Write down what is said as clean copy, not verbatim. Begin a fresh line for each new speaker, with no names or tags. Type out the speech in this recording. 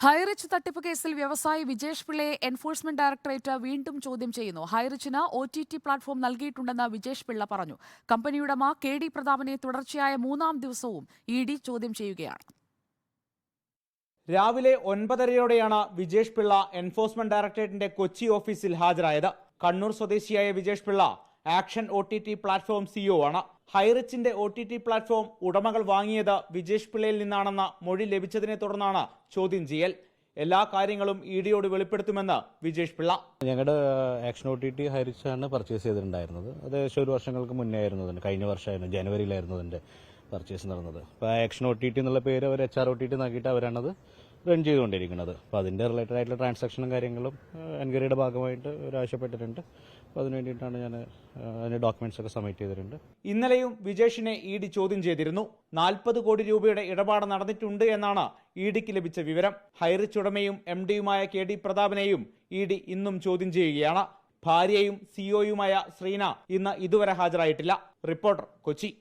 ഹൈറിച്ച് തട്ടിപ്പ് കേസിൽ വ്യവസായി വിജേഷ് പിള്ളയെ എൻഫോഴ്സ്മെന്റ് ഡയറക്ടറേറ്റ് വീണ്ടും ചോദ്യം ചെയ്യുന്നു. ഹൈറിച്ചിന് OTT പ്ലാറ്റ്ഫോം നൽകിയിട്ടുണ്ടെന്ന് വിജേഷ് പിള്ള പറഞ്ഞു. കമ്പനിയുടമ KD പ്രതാപനെ തുടർച്ചയായ മൂന്നാം ദിവസവും ED ചോദ്യം ചെയ്യുകയാണ്.
രാവിലെ 9:30യോടെയാണ് വിജേഷ് പിള്ള എൻഫോഴ്സ്മെന്റ് ഡയറക്ടറേറ്റിന്റെ കൊച്ചി ഓഫീസിൽ ഹാജരായത്. കണ്ണൂർ സ്വദേശിയായ Vijesh Pillai action OTT platform CEO ആണ്. ഹൈറിച്ചിന്റെ OTT പ്ലാറ്റ്ഫോം ഉടമകൾ വാങ്ങിയത് വിജേഷ് പിള്ളയിൽ നിന്നാണെന്ന മൊഴി ലഭിച്ചതിനെ തുടർന്നാണ് ചോദ്യം ചെയ്യൽ. എല്ലാ കാര്യങ്ങളും EDയോട് വെളിപ്പെടുത്തുമെന്ന് വിജേഷ് പിള്ള.
ഞങ്ങളുടെ ആക്ഷൻ OTT ഹൈറിച്ചാണ് പർച്ചേസ് ചെയ്തിട്ടുണ്ടായിരുന്നത്. അത് ഏകദേശം 1 വർഷങ്ങൾക്ക് മുന്നേ ആയിരുന്നു, കഴിഞ്ഞ വർഷമായിരുന്നു, ജനുവരിയിലായിരുന്നു അതിന്റെ പർച്ചേസ് നടന്നത്. അപ്പോൾ ആക്ഷൻ OTT എന്നുള്ള പേര് അവർ HR OTT നൽകിയിട്ട് അവരാണത് റൺ ചെയ്തുകൊണ്ടിരിക്കുന്നത്. അപ്പോൾ അതിന്റെ റിലേറ്റഡ് ആയിട്ടുള്ള ട്രാൻസാക്ഷനും കാര്യങ്ങളും എൻക്വയറിയുടെ ഭാഗമായിട്ട് അവർ ആവശ്യപ്പെട്ടിട്ടുണ്ട്. അപ്പോൾ അതിന് വേണ്ടിയിട്ടാണ് ഞാൻ അതിന്റെ ഡോക്യുമെന്റ്സ് ഒക്കെ സബ്മിറ്റ് ചെയ്തിട്ടുണ്ട്.
ഇന്നലെയും വിജേഷിനെ ED ചോദ്യം ചെയ്തിരുന്നു. 40 കോടി രൂപയുടെ ഇടപാട് നടന്നിട്ടുണ്ട് എന്നാണ് EDക്ക് ലഭിച്ച വിവരം. ഹൈറിച്ച് ഉടമയും MDയുമായ KD പ്രതാപനെയും ED ഇന്നും ചോദ്യം ചെയ്യുകയാണ്. ഭാര്യയും CEOയുമായ ശ്രീന ഇന്ന് ഇതുവരെ ഹാജരായിട്ടില്ല. റിപ്പോർട്ടർ, കൊച്ചി.